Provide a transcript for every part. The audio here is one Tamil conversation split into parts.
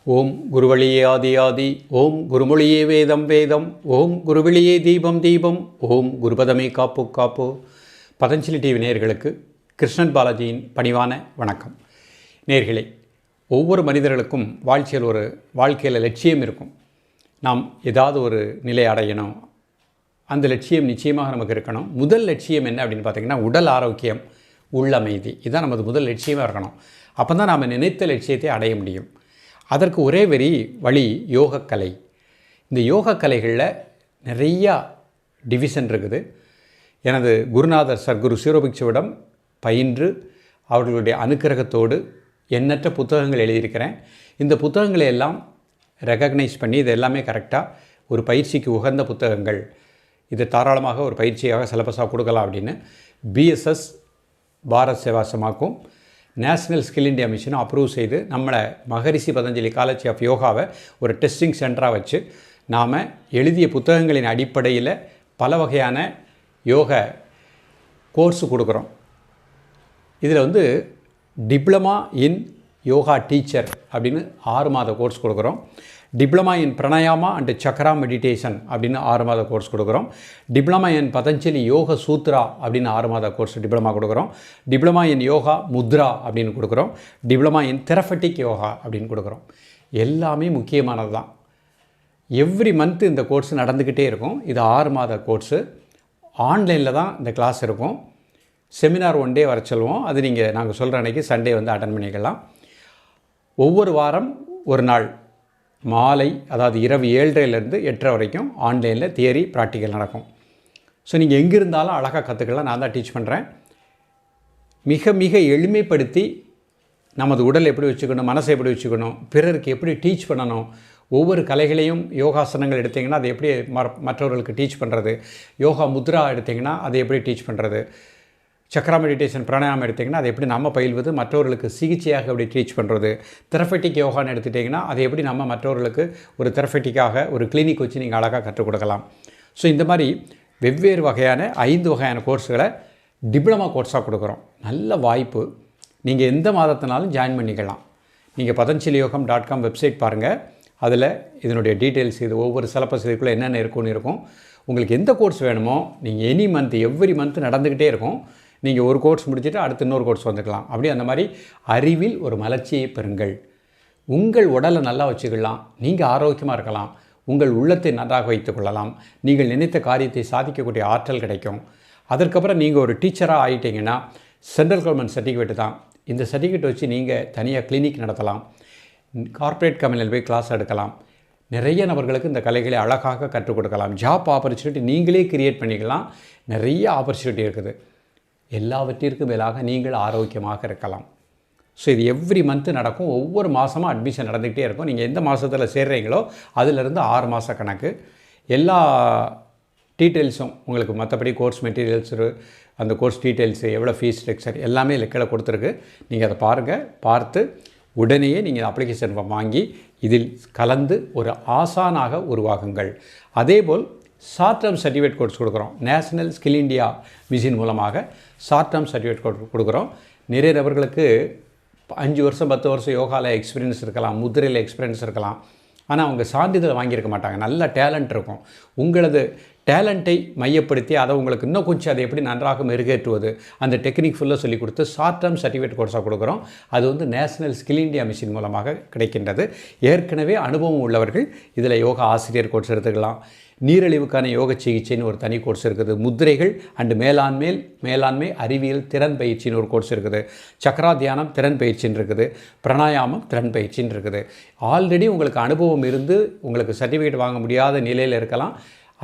ஓம் குருவழியே ஆதி ஆதி, ஓம் குருமொழியே வேதம் வேதம், ஓம் குருவழியே தீபம் தீபம், ஓம் குருபதமே காப்பு காப்பு. பதஞ்சலி டிவி நேயர்களுக்கு கிருஷ்ணன் பாலாஜியின் பணிவான வணக்கம். நேயர்களே, ஒவ்வொரு மனிதர்களுக்கும் வாழ்க்கையில் லட்சியம் இருக்கும். நாம் ஏதாவது ஒரு நிலை அடையணும், அந்த லட்சியம் நிச்சயமாக நமக்கு இருக்கணும். முதல் லட்சியம் என்ன அப்படின்னு பார்த்திங்கன்னா, உடல் ஆரோக்கியம், உள்ளமைதி. இதுதான் நமது முதல் லட்சியமாக இருக்கணும். அப்போ தான் நாம் நினைத்த லட்சியத்தை அடைய முடியும். அதற்கு ஒரே வழி யோகக்கலை. இந்த யோகக்கலைகளில் நிறையா டிவிஷன் இருக்குது. எனது குருநாதர் சர்க்குரு சிரோபிக்ஷவிடம் பயின்று அவர்களுடைய அனுக்கிரகத்தோடு எண்ணற்ற புத்தகங்கள் எழுதியிருக்கிறேன். இந்த பாடங்களை எல்லாம் ரெகக்னைஸ் பண்ணி இது எல்லாமே கரெக்டாக ஒரு பயிற்சிக்கு உகந்த புத்தகங்கள், இது தாராளமாக ஒரு பயிற்சியாக சிலபஸாக கொடுக்கலாம் அப்படின்னு பிஎஸ்எஸ் பாரத் சேவாசமாக்கும் நேஷ்னல் ஸ்கில் இந்தியா மிஷனும் அப்ரூவ் செய்து நம்மளை மகரிஷி பதஞ்சலி காலேஜ் ஆஃப் யோகாவை ஒரு டெஸ்டிங் சென்டராக வச்சு நாம் எழுதிய புத்தகங்களின் அடிப்படையில் பல வகையான யோக கோர்ஸு கொடுக்குறோம். இதில் டிப்ளமா இன் யோகா டீச்சர் அப்படின்னு 6 மாத கோர்ஸ் கொடுக்குறோம். Diploma in pranayama and chakra meditation அப்படின்னு 6 மாத கோர்ஸ் கொடுக்குறோம். டிப்ளமா இன் பதஞ்சலி யோக சூத்ரா அப்படின்னு 6 மாத கோர்ஸ் டிப்ளமா கொடுக்குறோம். டிப்ளமா இன் யோகா முத்ரா அப்படின்னு கொடுக்குறோம். டிப்ளமா இன் தெரபட்டிக் யோகா அப்படின்னு கொடுக்குறோம். எல்லாமே முக்கியமானது தான். எவ்ரி மந்த் இந்த கோர்ஸ் நடந்துக்கிட்டே இருக்கும். இது 6 மாத கோர்ஸு. ஆன்லைனில் தான் இந்த கிளாஸ் இருக்கும். செமினார் 1 டே வர சொல்லுவோம். அது நாங்கள் சொல்கிற அன்றைக்கி சண்டே அட்டன் பண்ணிக்கலாம். ஒவ்வொரு வாரம் ஒரு நாள் மாலை, அதாவது இரவு 7:30லேருந்து 8:30 வரைக்கும் ஆன்லைனில் தியரி ப்ராக்டிக்கல் நடக்கும். ஸோ நீங்கள் எங்கே இருந்தாலும் அழகாக கற்றுக்கலாம். நான் தான் டீச் பண்ணுறேன். மிக மிக எளிமைப்படுத்தி நமது உடல் எப்படி வச்சுக்கணும், மனசை எப்படி வச்சுக்கணும், பிறருக்கு எப்படி டீச் பண்ணணும், ஒவ்வொரு கலைகளையும் யோகாசனங்கள் எடுத்திங்கன்னா அதை எப்படி மற்றவர்களுக்கு டீச் பண்ணுறது, யோகா முத்ரா எடுத்திங்கன்னா அதை எப்படி டீச் பண்ணுறது, சக்ரா மெடிடேஷன் பிராணாயாமம் எடுத்திங்கன்னா அதை எப்படி நம்ம பயில்வது, மற்றவர்களுக்கு சிகிச்சையாக எப்படி டீச் பண்ணுறது, தெரபட்டிக் யோகான்னு எடுத்துட்டிங்கன்னா அதை எப்படி நம்ம மற்றவர்களுக்கு ஒரு தெரபட்டிக்காக ஒரு கிளினிக் வச்சு நீங்கள் அழகாக கற்றுக் கொடுக்கலாம். ஸோ இந்த மாதிரி வெவ்வேறு வகையான 5 வகையான கோர்ஸுகளை டிப்ளமா கோர்ஸாக கொடுக்குறோம். நல்ல வாய்ப்பு. நீங்கள் எந்த மாதத்தினாலும் ஜாயின் பண்ணிக்கலாம். நீங்கள் patanjaliYogam.com வெப்சைட் பாருங்கள். அதில் இதனுடைய டீட்டெயில்ஸ், இது ஒவ்வொரு சிலபஸ் இதுக்குள்ளே என்னென்ன இருக்குன்னு இருக்கும். உங்களுக்கு எந்த கோர்ஸ் வேணுமோ நீங்கள் எவ்ரி மந்த் நடந்துக்கிட்டே இருக்கும். நீங்கள் ஒரு கோர்ஸ் முடிச்சுட்டு அடுத்து இன்னொரு கோர்ஸ் வந்துக்கலாம். அப்படி அந்த மாதிரி அறிவில் ஒரு மலர்ச்சியை பெறுங்கள். உங்கள் உடலை நல்லா வச்சுக்கலாம். நீங்கள் ஆரோக்கியமாக இருக்கலாம். உங்கள் உள்ளத்தை நன்றாக வைத்துக் கொள்ளலாம். நீங்கள் நினைத்த காரியத்தை சாதிக்கக்கூடிய ஆற்றல் கிடைக்கும். அதற்கப்புறம் நீங்கள் ஒரு டீச்சராக ஆகிட்டீங்கன்னா சென்ட்ரல் கவர்மெண்ட் சர்டிஃபிகேட் தான். இந்த சர்டிஃபிகேட் வச்சு நீங்கள் தனியாக கிளினிக் நடத்தலாம். கார்ப்பரேட் கம்பெனியில் போய் கிளாஸ் எடுக்கலாம். நிறைய நபர்களுக்கு இந்த கலைகளை அழகாக கற்றுக் கொடுக்கலாம். ஜாப் ஆப்பர்ச்சுனிட்டி நீங்களே கிரியேட் பண்ணிக்கலாம். நிறைய ஆப்பர்ச்சுனிட்டி இருக்குது. எல்லாவற்றிற்கும் மேலாக நீங்கள் ஆரோக்கியமாக இருக்கலாம். ஸோ இது எவ்ரி மந்த்து நடக்கும். ஒவ்வொரு மாதமும் அட்மிஷன் நடந்துக்கிட்டே இருக்கும். நீங்கள் எந்த மாதத்தில் சேர்றீங்களோ அதிலிருந்து 6 மாத கணக்கு. எல்லா டீட்டெயில்ஸும் உங்களுக்கு மற்றபடி கோர்ஸ் மெட்டீரியல்ஸு, அந்த கோர்ஸ் டீட்டெயில்ஸு, எவ்வளோ ஃபீஸ் ஸ்ட்ரக்சர் எல்லாமே கீழே கொடுத்துருக்கு. நீங்கள் அதை பாருங்கள். பார்த்து உடனேயே நீங்கள் அப்ளிகேஷன் வாங்கி இதில் கலந்து ஒரு ஆசானாக உருவாகுங்கள். அதேபோல் ஷார்ட் டேர்ம் சர்டிஃபிகேட் கோர்ஸ் கொடுக்குறோம். நேஷ்னல் ஸ்கில் இந்தியா மிஷின் மூலமாக ஷார்ட் டேர்ம் சர்டிஃபிகேட் கொடுக்குறோம். நிறைய நபர்களுக்கு 5 வருஷம் 10 வருஷம் யோகாவில் எக்ஸ்பீரியன்ஸ் இருக்கலாம், முத்திரையில் எக்ஸ்பீரியன்ஸ் இருக்கலாம். ஆனால் அவங்க சான்றிதழ் வாங்கியிருக்க மாட்டாங்க. நல்ல டேலண்ட் இருக்கும். உங்களது டேலண்ட்டை மையப்படுத்தி அதை உங்களுக்கு இன்னும் கொஞ்சம் அதை எப்படி நன்றாக மெருகேற்றுவது, அந்த டெக்னிக் ஃபுல்லாக சொல்லிக் கொடுத்து ஷார்ட் டேர்ம் சர்டிஃபிகேட் கோர்ஸாக கொடுக்குறோம். அது நேஷ்னல் ஸ்கில் இந்தியா மிஷின் மூலமாக கிடைக்கின்றது. ஏற்கனவே அனுபவம் உள்ளவர்கள் இதில் யோகா ஆசிரியர் கோர்ஸ் எடுத்துக்கலாம். நீரிழிவுக்கான யோக சிகிச்சைன்னு ஒரு தனி கோர்ஸ் இருக்குது. முத்திரைகள் அண்டு மேலாண்மை அறிவியல் திறன் பயிற்சின்னு ஒரு கோர்ஸ் இருக்குது. சக்ரா தியானம் திறன் பயிற்சின்னு இருக்குது. பிராணாயாமம் திறன் பயிற்சின்னு இருக்குது. ஆல்ரெடி உங்களுக்கு அனுபவம் இருந்து உங்களுக்கு சர்டிஃபிகேட் வாங்க முடியாத நிலையில் இருக்கலாம்.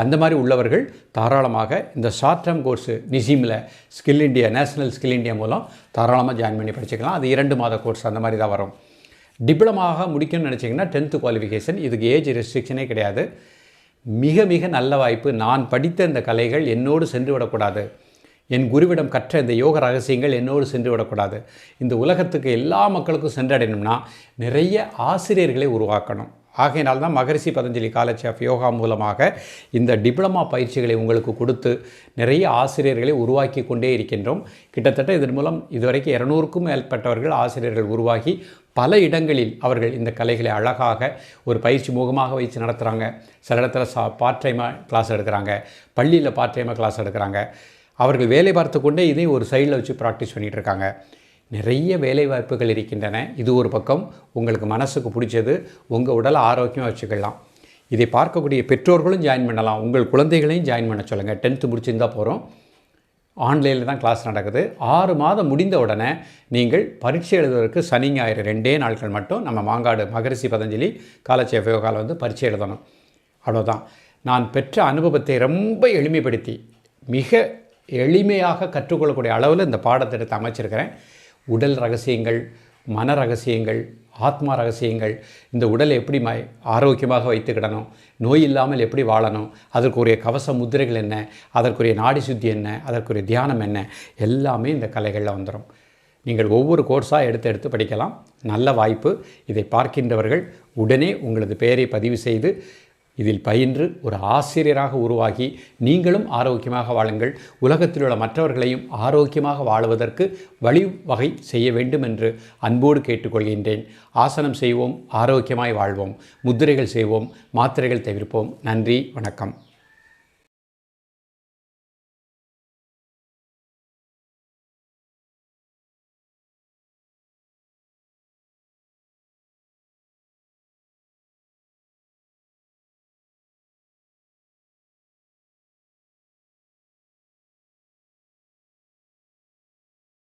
அந்த மாதிரி உள்ளவர்கள் தாராளமாக இந்த ஷார்ட் டேர்ம் கோர்ஸு நிசிமில் skill India, national skill India மூலம் தாராளமாக ஜாயின் பண்ணி படிச்சுக்கலாம். அது 2 மாத கோர்ஸ் அந்த மாதிரி தான் வரும். டிப்ளமாக முடிக்கணும்னு நினச்சிங்கன்னா 10th குவாலிஃபிகேஷன். இதுக்கு ஏஜ் ரெஸ்ட்ரிக்ஷனே கிடையாது. மிக மிக நல்ல வாய்ப்பு. நான் படித்த இந்த கலைகள் என்னோடு சென்று விடக்கூடாது. என் குருவிடம் கற்ற இந்த யோக ரகசியங்கள் என்னோடு சென்று விடக்கூடாது. இந்த உலகத்துக்கு எல்லா மக்களுக்கும் சென்றடையணும்னா நிறைய ஆசிரியர்களை உருவாக்கணும். ஆகையினால் தான் மகரிஷி பதஞ்சலி காலேஜ் ஆஃப் யோகா மூலமாக இந்த டிப்ளமா பயிற்சிகளை உங்களுக்கு கொடுத்து நிறைய ஆசிரியர்களை உருவாக்கி கொண்டே இருக்கின்றோம். கிட்டத்தட்ட இதன் மூலம் இதுவரைக்கும் 200க்கும் மேற்பட்டவர்கள் ஆசிரியர்கள் உருவாகி பல இடங்களில் அவர்கள் இந்த கலைகளை அழகாக ஒரு பயிற்சி முகமாக வைத்து நடத்துகிறாங்க. சில இடத்துல பார்ட் டைமாக கிளாஸ் எடுக்கிறாங்க, பள்ளியில் பார்ட் டைமாக கிளாஸ் எடுக்கிறாங்க. அவர்கள் வேலை பார்த்து கொண்டே இதையும் ஒரு சைடில் வச்சு ப்ராக்டிஸ் பண்ணிகிட்டு இருக்காங்க. நிறைய வேலைவாய்ப்புகள் இருக்கின்றன. இது ஒரு பக்கம். உங்களுக்கு மனசுக்கு பிடிச்சது, உங்கள் உடலை ஆரோக்கியமாக வச்சுக்கலாம். இதை பார்க்கக்கூடிய பெற்றோர்களும் ஜாயின் பண்ணலாம். உங்கள் குழந்தைகளையும் ஜாயின் பண்ண சொல்லுங்கள். 10th முடிச்சிருந்தால் போகிறோம். ஆன்லைனில் தான் கிளாஸ் நடக்குது. 6 மாதம் முடிந்த உடனே நீங்கள் பரீட்சை எழுதுவதற்கு சனி ஞாயிறு 2 நாட்கள் மட்டும் நம்ம மாங்காடு மகரிஷி பதஞ்சலி காலேஜ் ஆஃப் யோகாவில் வந்து பரீட்சை எழுதணும். அவ்வளோதான். நான் பெற்ற அனுபவத்தை ரொம்ப எளிமைப்படுத்தி மிக எளிமையாக கற்றுக்கொள்ளக்கூடிய அளவில் இந்த பாடத்திட்டத்தை அமைச்சிருக்கிறேன். உடல் ரகசியங்கள், மன ரகசியங்கள், ஆத்மா ரகசியங்கள், இந்த உடலை எப்படி ஆரோக்கியமாக வைத்துக்கிடணும், நோய் இல்லாமல் எப்படி வாழணும், அதற்குரிய கவச முத்திரைகள் என்ன, அதற்குரிய நாடி சுத்தி என்ன, அதற்குரிய தியானம் என்ன, எல்லாமே இந்த கலைகளில் வந்துடும். நீங்கள் ஒவ்வொரு கோர்ஸாக எடுத்து படிக்கலாம். நல்ல வாய்ப்பு. இதை பார்க்கின்றவர்கள் உடனே உங்களது பெயரை பதிவு செய்து இதில் பயின்று ஒரு ஆசிரியராக உருவாகி நீங்களும் ஆரோக்கியமாக வாழுங்கள். உலகத்தில் உள்ள மற்றவர்களையும் ஆரோக்கியமாக வாழுவதற்கு வழிவகை செய்ய வேண்டும் என்று அன்போடு கேட்டுக்கொள்கின்றேன். ஆசனம் செய்வோம், ஆரோக்கியமாய் வாழ்வோம். முத்திரைகள் செய்வோம், மாத்திரைகள் தவிர்ப்போம். நன்றி, வணக்கம்.